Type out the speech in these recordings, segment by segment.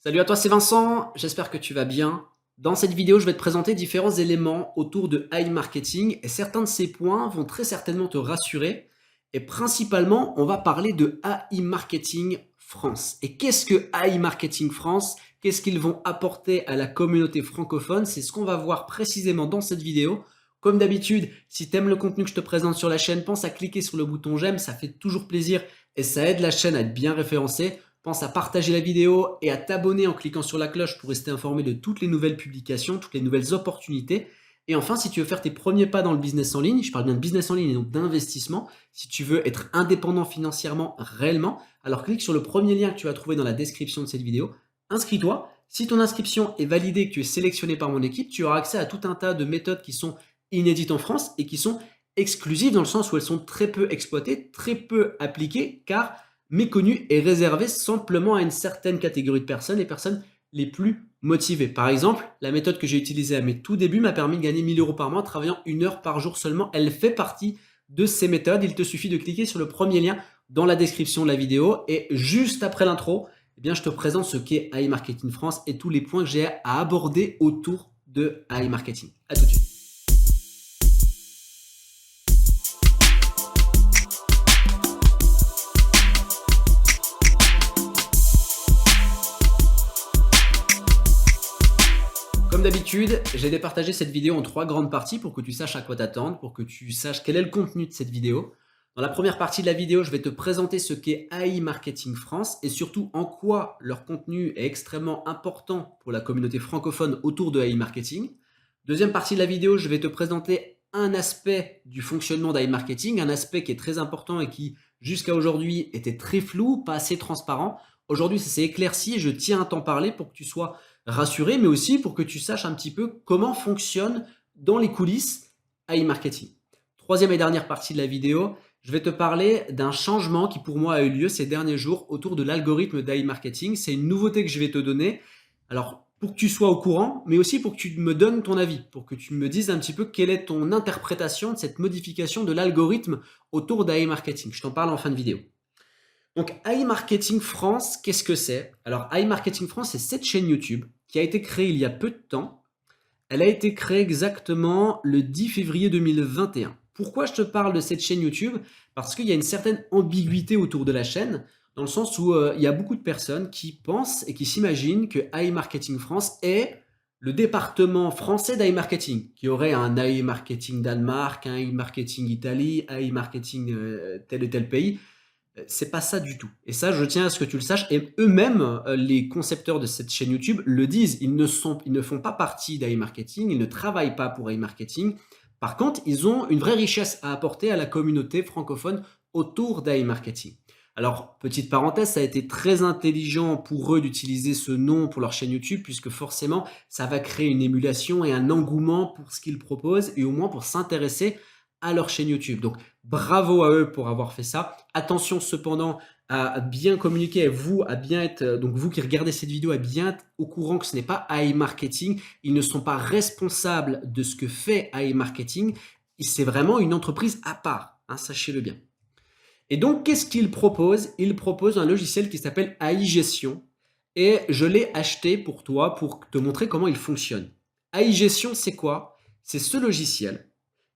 Salut à toi, c'est Vincent, j'espère que tu vas bien. Dans cette vidéo, je vais te présenter différents éléments autour de AI marketing et certains de ces points vont très certainement te rassurer. Et principalement, on va parler de AI Marketing France. Et qu'est-ce que AI Marketing France? Qu'est-ce qu'ils vont apporter à la communauté francophone? C'est ce qu'on va voir précisément dans cette vidéo. Comme d'habitude, si tu aimes le contenu que je te présente sur la chaîne, pense à cliquer sur le bouton j'aime, ça fait toujours plaisir et ça aide la chaîne à être bien référencée. Pense à partager la vidéo et à t'abonner en cliquant sur la cloche pour rester informé de toutes les nouvelles publications, toutes les nouvelles opportunités. Et enfin, si tu veux faire tes premiers pas dans le business en ligne, je parle bien de business en ligne et donc d'investissement, si tu veux être indépendant financièrement réellement, alors clique sur le premier lien que tu vas trouver dans la description de cette vidéo, inscris-toi. Si ton inscription est validée et que tu es sélectionné par mon équipe, tu auras accès à tout un tas de méthodes qui sont inédites en France et qui sont exclusives dans le sens où elles sont très peu exploitées, très peu appliquées, car méconnu et réservé simplement à une certaine catégorie de personnes, les personnes les plus motivées. Par exemple, la méthode que j'ai utilisée à mes tout débuts m'a permis de gagner 1000 € par mois en travaillant 1 heure par jour seulement. Elle fait partie de ces méthodes. Il te suffit de cliquer sur le premier lien dans la description de la vidéo et juste après l'intro, eh bien, je te présente ce qu'est AI Marketing France et tous les points que j'ai à aborder autour de AI Marketing. À tout de suite. Comme d'habitude, j'ai départagé cette vidéo en 3 grandes parties pour que tu saches à quoi t'attendre, pour que tu saches quel est le contenu de cette vidéo. Dans la première partie de la vidéo, je vais te présenter ce qu'est AI Marketing France et surtout en quoi leur contenu est extrêmement important pour la communauté francophone autour de AI Marketing. Deuxième partie de la vidéo, je vais te présenter un aspect du fonctionnement d'AI Marketing, un aspect qui est très important et qui jusqu'à aujourd'hui était très flou, pas assez transparent. Aujourd'hui, ça s'est éclairci et je tiens à t'en parler pour que tu sois rassuré, mais aussi pour que tu saches un petit peu comment fonctionne dans les coulisses AI Marketing. Troisième et dernière partie de la vidéo, je vais te parler d'un changement qui pour moi a eu lieu ces derniers jours autour de l'algorithme d'AI Marketing. C'est une nouveauté que je vais te donner. Alors, pour que tu sois au courant, mais aussi pour que tu me donnes ton avis, pour que tu me dises un petit peu quelle est ton interprétation de cette modification de l'algorithme autour d'AI Marketing. Je t'en parle en fin de vidéo. Donc, AI Marketing France, qu'est-ce que c'est? Alors, AI Marketing France, c'est cette chaîne YouTube qui a été créée il y a peu de temps. Elle a été créée exactement le 10 février 2021. Pourquoi je te parle de cette chaîne YouTube? Parce qu'il y a une certaine ambiguïté autour de la chaîne, dans le sens où il y a beaucoup de personnes qui pensent et qui s'imaginent que AI Marketing France est le département français d'AI Marketing, qui aurait un AI Marketing Danemark, un AI Marketing Italie, AI Marketing tel et tel pays. C'est pas ça du tout. Et ça, je tiens à ce que tu le saches. Et eux-mêmes, les concepteurs de cette chaîne YouTube le disent. Ils ne font pas partie d'AI Marketing. Ils ne travaillent pas pour AI Marketing. Par contre, ils ont une vraie richesse à apporter à la communauté francophone autour d'AI Marketing. Alors, petite parenthèse, ça a été très intelligent pour eux d'utiliser ce nom pour leur chaîne YouTube, puisque forcément, ça va créer une émulation et un engouement pour ce qu'ils proposent, et au moins pour s'intéresser à leur chaîne YouTube. Donc, bravo à eux pour avoir fait ça. Attention cependant à bien communiquer, à bien être, donc vous qui regardez cette vidéo, à bien être au courant que ce n'est pas AI Marketing. Ils ne sont pas responsables de ce que fait AI Marketing. C'est vraiment une entreprise à part, hein, sachez-le bien. Et donc, qu'est-ce qu'ils proposent? Ils proposent un logiciel qui s'appelle AI Gestion. Et je l'ai acheté pour toi pour te montrer comment il fonctionne. AI Gestion, c'est quoi? C'est ce logiciel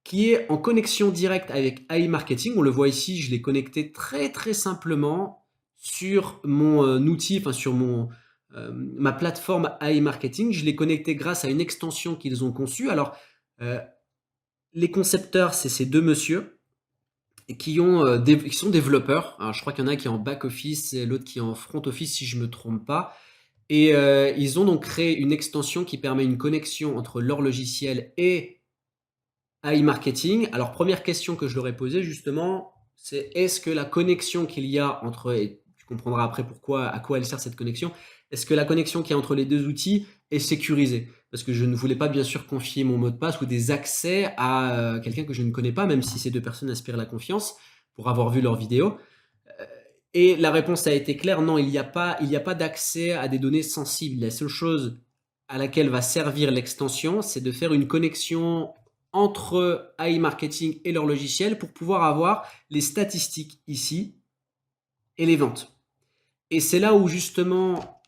qui est en connexion directe avec AI Marketing. On le voit ici, je l'ai connecté très très simplement sur mon outil, enfin sur ma plateforme AI Marketing. Je l'ai connecté grâce à une extension qu'ils ont conçue. Alors, euh, les concepteurs, c'est ces deux messieurs qui sont développeurs. Alors, je crois qu'il y en a un qui est en back office et l'autre qui est en front office, si je ne me trompe pas. Et ils ont donc créé une extension qui permet une connexion entre leur logiciel et AI Marketing. Alors, première question que je leur ai posée justement, c'est est-ce que la connexion qu'il y a entre, et tu comprendras après pourquoi, à quoi elle sert cette connexion, est-ce que la connexion qu'il y a entre les deux outils est sécurisée? Parce que je ne voulais pas bien sûr confier mon mot de passe ou des accès à quelqu'un que je ne connais pas, même si ces deux personnes aspirent la confiance pour avoir vu leur vidéo. Et la réponse a été claire, non, il n'y a pas d'accès à des données sensibles. La seule chose à laquelle va servir l'extension, c'est de faire une connexion entre AI Marketing et leur logiciel pour pouvoir avoir les statistiques ici et les ventes. Et c'est là où justement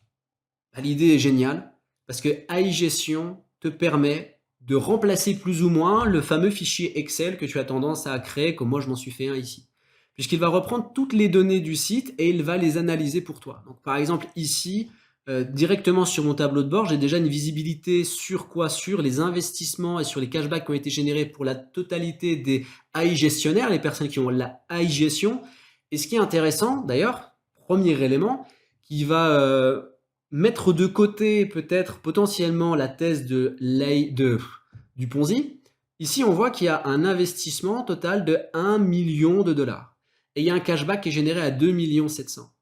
Bah, l'idée est géniale parce que AI Gestion te permet de remplacer plus ou moins le fameux fichier Excel que tu as tendance à créer, comme moi je m'en suis fait un ici. Puisqu'il va reprendre toutes les données du site et il va les analyser pour toi. Donc, par exemple, ici, directement sur mon tableau de bord, j'ai déjà une visibilité sur quoi? Sur les investissements et sur les cashbacks qui ont été générés pour la totalité des AI gestionnaires, les personnes qui ont la AI gestion. Et ce qui est intéressant, d'ailleurs, premier élément, qui va mettre de côté peut-être potentiellement la thèse du Ponzi. Ici, on voit qu'il y a un investissement total de 1 million de dollars. Et il y a un cashback qui est généré à 2 700 000.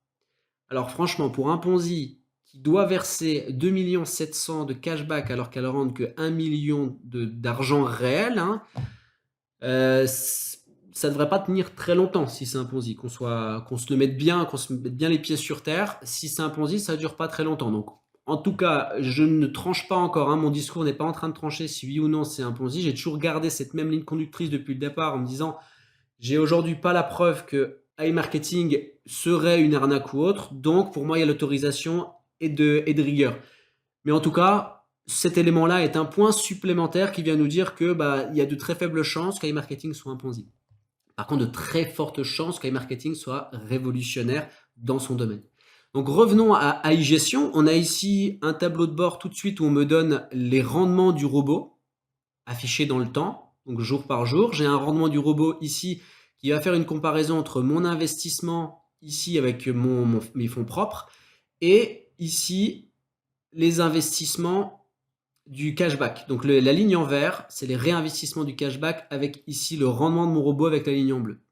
Alors franchement, pour un Ponzi qui doit verser 2 700 000 de cashback alors qu'elle ne rentre que 1 million d'argent réel, hein, ça ne devrait pas tenir très longtemps si c'est un Ponzi, qu'on se le mette bien, qu'on se mette bien les pieds sur terre. Si c'est un Ponzi, ça ne dure pas très longtemps. Donc, en tout cas, je ne tranche pas encore, hein, mon discours n'est pas en train de trancher si oui ou non c'est un Ponzi. J'ai toujours gardé cette même ligne conductrice depuis le départ en me disant, j'ai aujourd'hui pas la preuve que AI marketing serait une arnaque ou autre, donc pour moi il y a l'autorisation et de rigueur. Mais en tout cas, cet élément-là est un point supplémentaire qui vient nous dire que il y a de très faibles chances qu'AI marketing soit un Ponzi. Par contre, de très fortes chances qu'AI marketing soit révolutionnaire dans son domaine. Donc revenons à AI gestion. On a ici un tableau de bord tout de suite où on me donne les rendements du robot affichés dans le temps, donc jour par jour. J'ai un rendement du robot ici qui va faire une comparaison entre mon investissement ici avec mes fonds propres et ici les investissements du cashback. Donc la ligne en vert, c'est les réinvestissements du cashback avec ici le rendement de mon robot avec la ligne en bleu.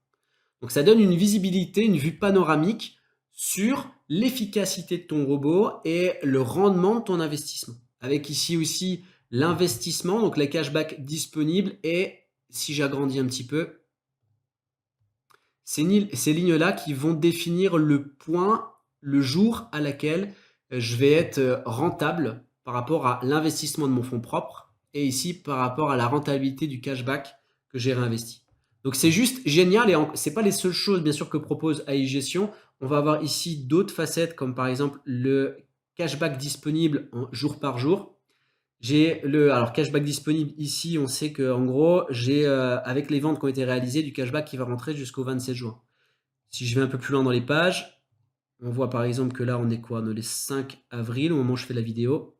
Donc ça donne une visibilité, une vue panoramique sur l'efficacité de ton robot et le rendement de ton investissement. Avec ici aussi l'investissement, donc les cashbacks disponibles et si j'agrandis un petit peu, ces lignes-là qui vont définir le point, le jour à laquelle je vais être rentable par rapport à l'investissement de mon fonds propre et ici par rapport à la rentabilité du cashback que j'ai réinvesti. Donc c'est juste génial et ce n'est pas les seules choses bien sûr que propose AI Gestion. On va avoir ici d'autres facettes comme par exemple le cashback disponible en jour par jour. J'ai alors cashback disponible ici, on sait qu'en gros, j'ai avec les ventes qui ont été réalisées du cashback qui va rentrer jusqu'au 27 juin. Si je vais un peu plus loin dans les pages, on voit par exemple que là, on est quoi? On est le 5 avril au moment où je fais la vidéo.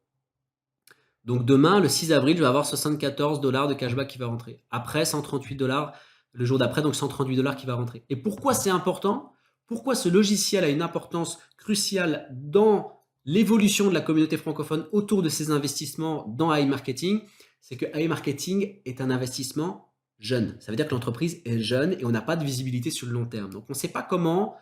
Donc demain, le 6 avril, je vais avoir 74 $ de cashback qui va rentrer. Après, 138 $ le jour d'après, donc 138 $ qui va rentrer. Et pourquoi c'est important? Pourquoi ce logiciel a une importance cruciale dans l'évolution de la communauté francophone autour de ces investissements dans AI Marketing? C'est que AI Marketing est un investissement jeune. Ça veut dire que l'entreprise est jeune et on n'a pas de visibilité sur le long terme. Donc on ne sait pas comment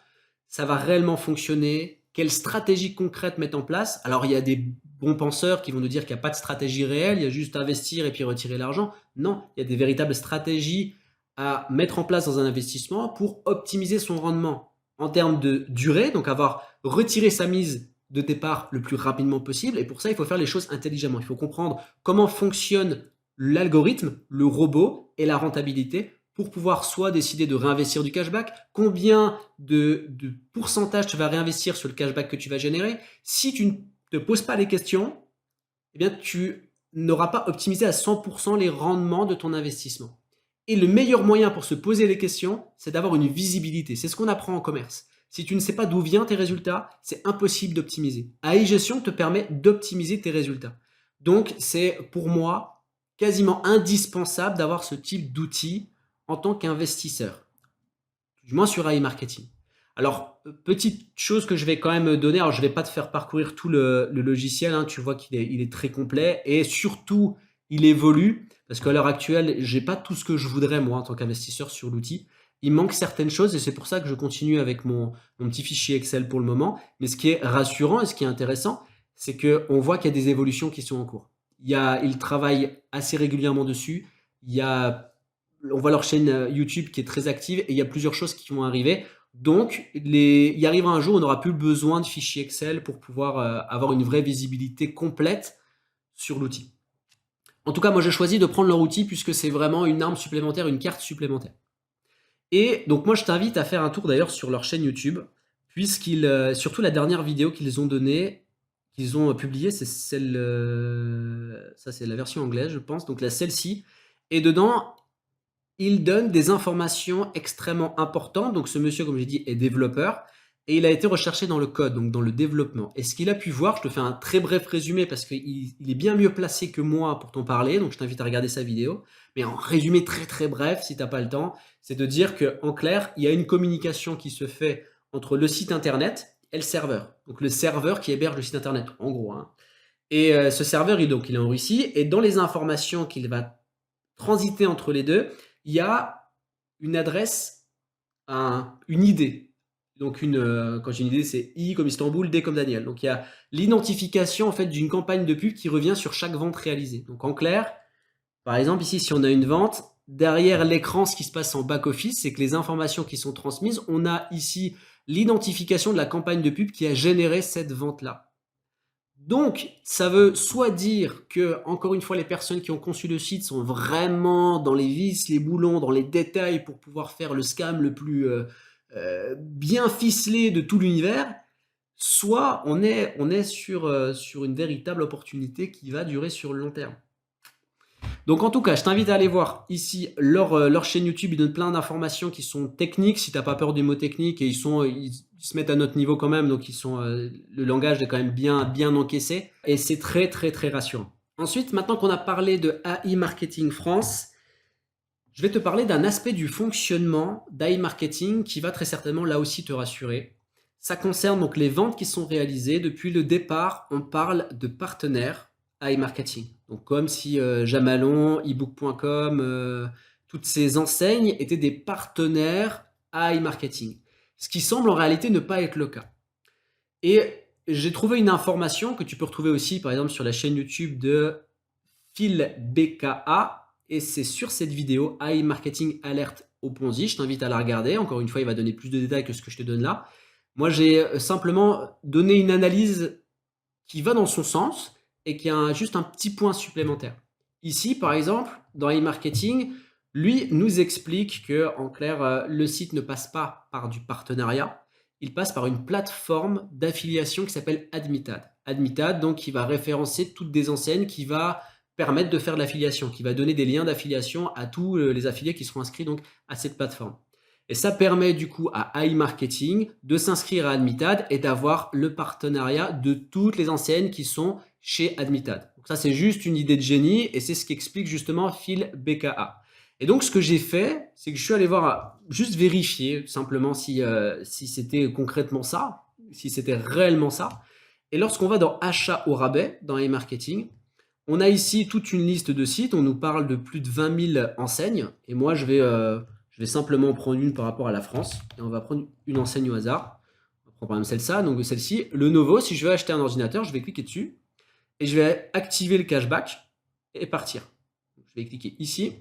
ça va réellement fonctionner, quelle stratégie concrète mettre en place. Alors il y a des bons penseurs qui vont nous dire qu'il n'y a pas de stratégie réelle, il y a juste investir et puis retirer l'argent. Non, il y a des véritables stratégies à mettre en place dans un investissement pour optimiser son rendement en termes de durée, donc avoir retiré sa mise de départ le plus rapidement possible. Et pour ça, il faut faire les choses intelligemment. Il faut comprendre comment fonctionne l'algorithme, le robot et la rentabilité pour pouvoir soit décider de réinvestir du cashback, combien de pourcentage tu vas réinvestir sur le cashback que tu vas générer. Si tu ne te poses pas les questions, eh bien, tu n'auras pas optimisé à 100% les rendements de ton investissement. Et le meilleur moyen pour se poser les questions, c'est d'avoir une visibilité. C'est ce qu'on apprend en commerce. Si tu ne sais pas d'où viennent tes résultats, c'est impossible d'optimiser. AI Gestion te permet d'optimiser tes résultats. Donc, c'est pour moi quasiment indispensable d'avoir ce type d'outil en tant qu'investisseur, du moins sur AI Marketing. Alors, petite chose que je vais quand même donner, alors je ne vais pas te faire parcourir tout le logiciel, hein, tu vois qu'il est très complet et surtout, il évolue parce qu'à l'heure actuelle, je n'ai pas tout ce que je voudrais moi en tant qu'investisseur sur l'outil. Il manque certaines choses et c'est pour ça que je continue avec mon petit fichier Excel pour le moment. Mais ce qui est rassurant et ce qui est intéressant, c'est qu'on voit qu'il y a des évolutions qui sont en cours. Il travaille assez régulièrement dessus. On voit leur chaîne YouTube qui est très active et il y a plusieurs choses qui vont arriver. Donc, il arrivera un jour où on n'aura plus besoin de fichiers Excel pour pouvoir avoir une vraie visibilité complète sur l'outil. En tout cas, moi, j'ai choisi de prendre leur outil puisque c'est vraiment une arme supplémentaire, une carte supplémentaire. Et donc, moi, je t'invite à faire un tour d'ailleurs sur leur chaîne YouTube, puisqu'ils, surtout la dernière vidéo qu'ils ont donnée, qu'ils ont publiée, c'est celle, ça c'est la version anglaise, je pense, donc celle-ci. Et dedans, il donne des informations extrêmement importantes. Donc ce monsieur, comme j'ai dit, est développeur et il a été recherché dans le code, donc dans le développement. Et ce qu'il a pu voir, je te fais un très bref résumé parce qu'il est bien mieux placé que moi pour t'en parler, donc je t'invite à regarder sa vidéo. Mais en résumé très très bref, si tu n'as pas le temps, c'est de dire qu'en clair, il y a une communication qui se fait entre le site internet et le serveur. Donc le serveur qui héberge le site internet, en gros, hein. Et ce serveur, il est en Russie, et dans les informations qu'il va transiter entre les deux, il y a une adresse, une idée. Donc quand j'ai une idée, c'est I comme Istanbul, D comme Daniel. Donc il y a l'identification en fait d'une campagne de pub qui revient sur chaque vente réalisée. Donc en clair, par exemple ici, si on a une vente, derrière l'écran, ce qui se passe en back-office, c'est que les informations qui sont transmises, on a ici l'identification de la campagne de pub qui a généré cette vente-là. Donc, ça veut soit dire que, encore une fois, les personnes qui ont conçu le site sont vraiment dans les vis, les boulons, dans les détails pour pouvoir faire le scam le plus bien ficelé de tout l'univers, soit on est sur une véritable opportunité qui va durer sur le long terme. Donc en tout cas, je t'invite à aller voir ici leur chaîne YouTube. Ils donnent plein d'informations qui sont techniques, si tu n'as pas peur des mots techniques, et ils se mettent à notre niveau quand même, donc le langage est quand même bien encaissé, et c'est très très très rassurant. Ensuite, maintenant qu'on a parlé de AI Marketing France, je vais te parler d'un aspect du fonctionnement d'AI Marketing qui va très certainement là aussi te rassurer. Ça concerne donc les ventes qui sont réalisées. Depuis le départ, on parle de partenaires AI Marketing. Donc comme si Jamalon, ebook.com, toutes ces enseignes étaient des partenaires AI Marketing. Ce qui semble en réalité ne pas être le cas. Et j'ai trouvé une information que tu peux retrouver aussi par exemple sur la chaîne YouTube de Phil BKA. Et c'est sur cette vidéo, AI Marketing Alert au Ponzi. Je t'invite à la regarder. Encore une fois, il va donner plus de détails que ce que je te donne là. Moi, j'ai simplement donné une analyse qui va dans son sens et qui a juste un petit point supplémentaire. Ici, par exemple, dans AI Marketing, lui nous explique que, en clair, le site ne passe pas par du partenariat. Il passe par une plateforme d'affiliation qui s'appelle Admitad. Admitad, donc, qui va référencer toutes des enseignes, qui va permettre de faire de l'affiliation, qui va donner des liens d'affiliation à tous les affiliés qui seront inscrits donc à cette plateforme. Et ça permet du coup à AI Marketing de s'inscrire à Admitad et d'avoir le partenariat de toutes les enseignes qui sont chez Admitad. Donc ça, c'est juste une idée de génie et c'est ce qu'explique justement Phil BKA. Et donc, ce que j'ai fait, c'est que je suis allé voir, juste vérifier simplement si c'était concrètement ça, si c'était réellement ça. Et lorsqu'on va dans Achat au rabais, dans AI Marketing, on a ici toute une liste de sites. On nous parle de plus de 20 000 enseignes. Et moi, je vais simplement prendre une par rapport à la France. Et on va prendre une enseigne au hasard. On prend par exemple celle-ci. Donc celle-ci, Lenovo. Si je veux acheter un ordinateur, je vais cliquer dessus. Et je vais activer le cashback et partir. Je vais cliquer ici.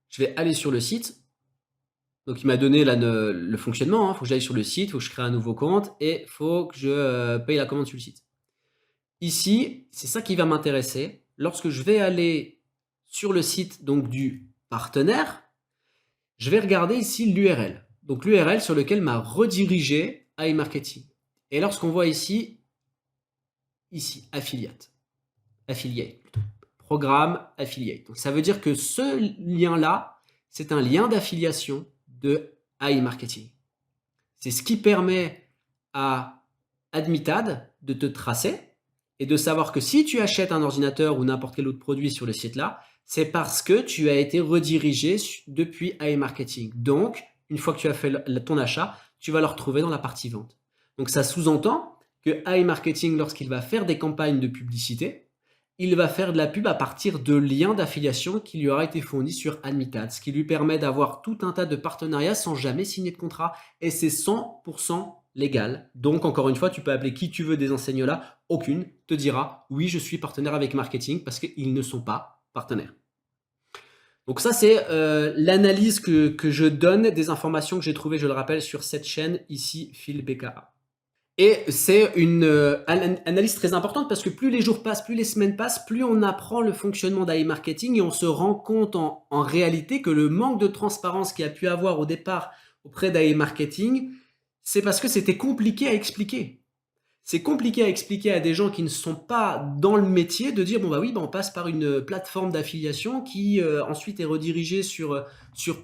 Je vais aller sur le site. Donc il m'a donné là, le fonctionnement. Il faut que j'aille sur le site. Il faut que je crée un nouveau compte. Et il faut que je paye la commande sur le site. Ici, c'est ça qui va m'intéresser. Lorsque je vais aller sur le site donc, du partenaire, je vais regarder ici l'URL. Donc l'URL sur lequel m'a redirigé AI Marketing. Et lorsqu'on voit ici, affiliate, programme affiliate. Donc ça veut dire que ce lien-là, c'est un lien d'affiliation de AI Marketing. C'est ce qui permet à Admitad de te tracer et de savoir que si tu achètes un ordinateur ou n'importe quel autre produit sur le site-là, c'est parce que tu as été redirigé depuis AI Marketing. Donc, une fois que tu as fait ton achat, tu vas le retrouver dans la partie vente. Donc, ça sous-entend que AI Marketing, lorsqu'il va faire des campagnes de publicité, il va faire de la pub à partir de liens d'affiliation qui lui aura été fournis sur Admitad, ce qui lui permet d'avoir tout un tas de partenariats sans jamais signer de contrat. Et c'est 100% légal. Donc, encore une fois, tu peux appeler qui tu veux des enseignes-là. Aucune te dira « Oui, je suis partenaire avec Marketing » parce qu'ils ne sont pas partenaires. Donc ça, c'est l'analyse que je donne des informations que j'ai trouvées, je le rappelle, sur cette chaîne ici, Phil BKA. Et c'est une analyse très importante parce que plus les jours passent, plus les semaines passent, plus on apprend le fonctionnement d'AI Marketing et on se rend compte en réalité que le manque de transparence qu'il y a pu avoir au départ auprès d'AI Marketing, c'est parce que c'était compliqué à expliquer. C'est compliqué à expliquer à des gens qui ne sont pas dans le métier de dire: «Bon, bah, oui, bah, on passe par une plateforme d'affiliation qui, ensuite est redirigée sur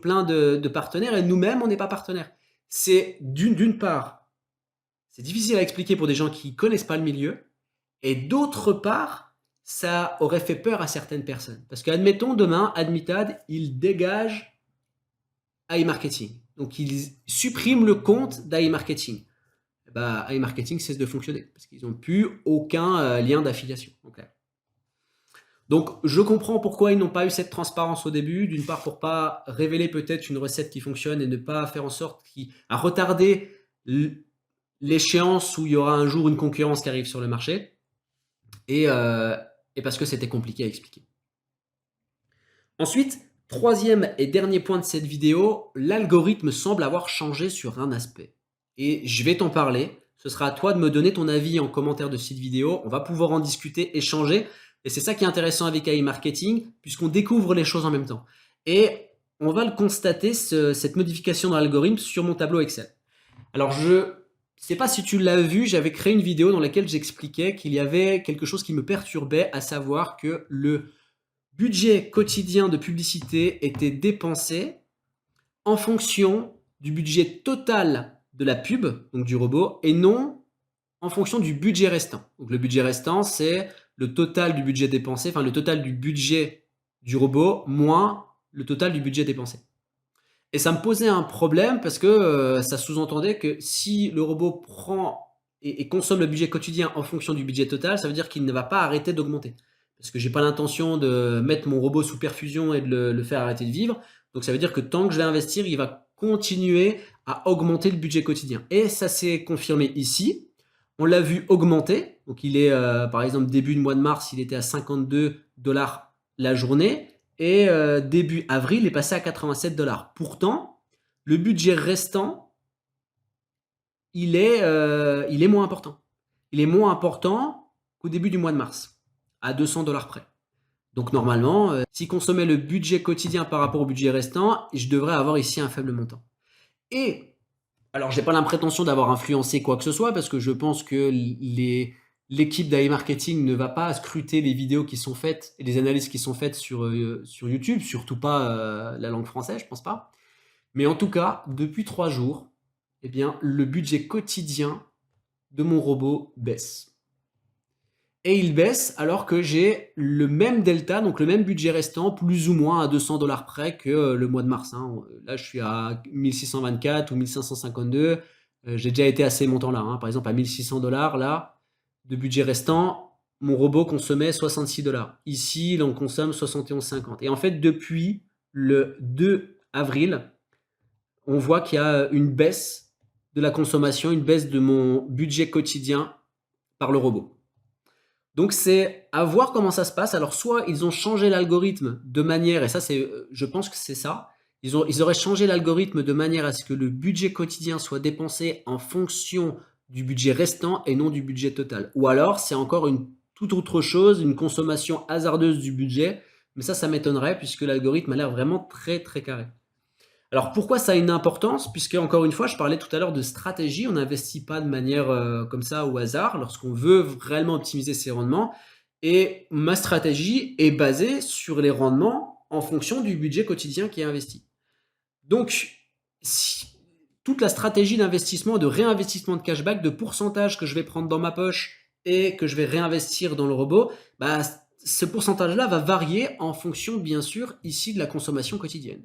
plein de partenaires et nous-mêmes, on n'est pas partenaires». C'est d'une part, c'est difficile à expliquer pour des gens qui connaissent pas le milieu et d'autre part, ça aurait fait peur à certaines personnes. Parce qu'admettons demain, Admitad, il dégage iMarketing. Donc ils suppriment le compte d'iMarketing. Bah, iMarketing cesse de fonctionner parce qu'ils n'ont plus aucun lien d'affiliation. Okay. Donc je comprends pourquoi ils n'ont pas eu cette transparence au début. D'une part pour pas révéler peut-être une recette qui fonctionne et ne pas faire en sorte à retarder l'échéance où il y aura un jour une concurrence qui arrive sur le marché. Et parce que c'était compliqué à expliquer. Ensuite, troisième et dernier point de cette vidéo, l'algorithme semble avoir changé sur un aspect. Et je vais t'en parler. Ce sera à toi de me donner ton avis en commentaire de cette vidéo. On va pouvoir en discuter, échanger. Et c'est ça qui est intéressant avec AI Marketing, puisqu'on découvre les choses en même temps. Et on va le constater, cette modification dans l'algorithme sur mon tableau Excel. Alors, je ne sais pas si tu l'as vu, j'avais créé une vidéo dans laquelle j'expliquais qu'il y avait quelque chose qui me perturbait, à savoir que le budget quotidien de publicité était dépensé en fonction du budget total de la pub, donc du robot, et non en fonction du budget restant. Donc le budget restant, c'est le total du budget dépensé, enfin le total du budget du robot moins le total du budget dépensé. Et ça me posait un problème parce que ça sous-entendait que si le robot prend et consomme le budget quotidien en fonction du budget total, ça veut dire qu'il ne va pas arrêter d'augmenter. Parce que j'ai pas l'intention de mettre mon robot sous perfusion et de le faire arrêter de vivre. Donc ça veut dire que tant que je vais investir, il va continuer à augmenter le budget quotidien. Et ça s'est confirmé ici. On l'a vu augmenter. Donc il est, par exemple, début du mois de mars, il était à 52 $ la journée. Et début avril, il est passé à 87 $. Pourtant, le budget restant, il est moins important. Il est moins important qu'au début du mois de mars, à 200 $ près. Donc normalement, si consommait le budget quotidien par rapport au budget restant, je devrais avoir ici un faible montant. Et, alors j'ai pas l'impression d'avoir influencé quoi que ce soit, parce que je pense que l'équipe d'AI Marketing ne va pas scruter les vidéos qui sont faites et les analyses qui sont faites sur YouTube, surtout pas la langue française, je pense pas. Mais en tout cas, depuis 3 jours, eh bien, le budget quotidien de mon robot baisse. Et il baisse alors que j'ai le même delta, donc le même budget restant, plus ou moins à 200 $ près que le mois de mars. Hein. Là, je suis à 1624 ou 1552. J'ai déjà été à ces montants-là. Hein. Par exemple, à 1600 $, là, de budget restant, mon robot consommait 66 $. Ici, il en consomme 71,50. Et en fait, depuis le 2 avril, on voit qu'il y a une baisse de la consommation, une baisse de mon budget quotidien par le robot. Donc c'est à voir comment ça se passe. Alors soit ils ont changé l'algorithme de manière, et ça c'est, je pense que c'est ça, ils auraient changé l'algorithme de manière à ce que le budget quotidien soit dépensé en fonction du budget restant et non du budget total. Ou alors c'est encore une toute autre chose, une consommation hasardeuse du budget, mais ça m'étonnerait puisque l'algorithme a l'air vraiment très très carré. Alors pourquoi ça a une importance? Puisque encore une fois, je parlais tout à l'heure de stratégie, on n'investit pas de manière comme ça au hasard lorsqu'on veut réellement optimiser ses rendements. Et ma stratégie est basée sur les rendements en fonction du budget quotidien qui est investi. Donc, toute la stratégie d'investissement, de réinvestissement de cashback, de pourcentage que je vais prendre dans ma poche et que je vais réinvestir dans le robot, bah, ce pourcentage-là va varier en fonction, bien sûr, ici de la consommation quotidienne.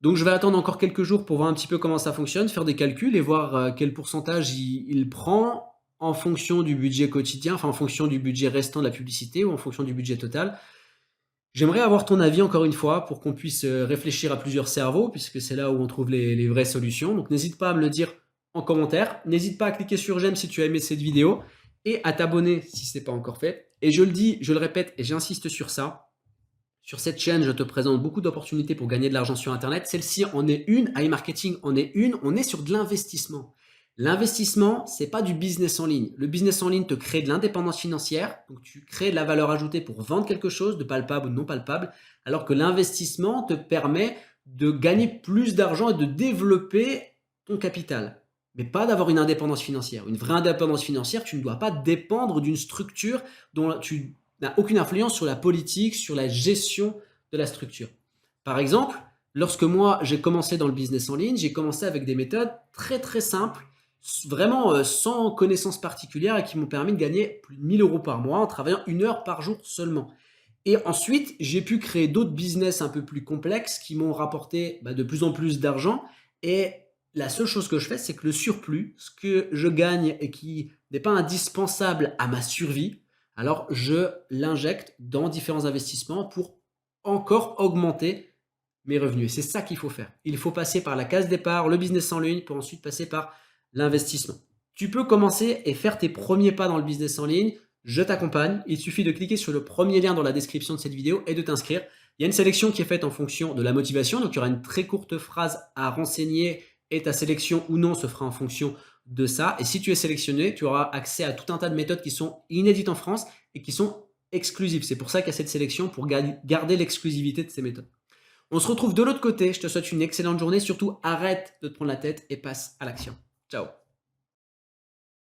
Donc je vais attendre encore quelques jours pour voir un petit peu comment ça fonctionne, faire des calculs et voir quel pourcentage il prend en fonction du budget quotidien, enfin en fonction du budget restant de la publicité ou en fonction du budget total. J'aimerais avoir ton avis encore une fois pour qu'on puisse réfléchir à plusieurs cerveaux, puisque c'est là où on trouve les vraies solutions. Donc n'hésite pas à me le dire en commentaire. N'hésite pas à cliquer sur j'aime si tu as aimé cette vidéo et à t'abonner si ce n'est pas encore fait. Et je le dis, je le répète et j'insiste sur ça. Sur cette chaîne, je te présente beaucoup d'opportunités pour gagner de l'argent sur Internet. Celle-ci en est une, AI Marketing en est une. On est sur de l'investissement. L'investissement, c'est pas du business en ligne. Le business en ligne te crée de l'indépendance financière. Donc, tu crées de la valeur ajoutée pour vendre quelque chose de palpable ou de non palpable. Alors que l'investissement te permet de gagner plus d'argent et de développer ton capital. mais pas d'avoir une indépendance financière. Une vraie indépendance financière, tu ne dois pas dépendre d'une structure dont tu n'as aucune influence sur la politique, sur la gestion de la structure. Par exemple, lorsque moi j'ai commencé dans le business en ligne, j'ai commencé avec des méthodes très très simples, vraiment sans connaissances particulières et qui m'ont permis de gagner plus de 1 000 € par mois en travaillant 1 heure par jour seulement. Et ensuite, j'ai pu créer d'autres business un peu plus complexes qui m'ont rapporté de plus en plus d'argent. Et la seule chose que je fais, c'est que le surplus, ce que je gagne et qui n'est pas indispensable à ma survie, alors je l'injecte dans différents investissements pour encore augmenter mes revenus. Et c'est ça qu'il faut faire. Il faut passer par la case départ, le business en ligne, pour ensuite passer par l'investissement. Tu peux commencer et faire tes premiers pas dans le business en ligne. Je t'accompagne. Il suffit de cliquer sur le premier lien dans la description de cette vidéo et de t'inscrire. Il y a une sélection qui est faite en fonction de la motivation. Donc, il y aura une très courte phrase à renseigner et ta sélection ou non se fera en fonction de ça. Et si tu es sélectionné, tu auras accès à tout un tas de méthodes qui sont inédites en France et qui sont exclusives. C'est pour ça qu'il y a cette sélection pour garder l'exclusivité de ces méthodes. On se retrouve de l'autre côté. Je te souhaite une excellente journée. Surtout, arrête de te prendre la tête et passe à l'action. Ciao.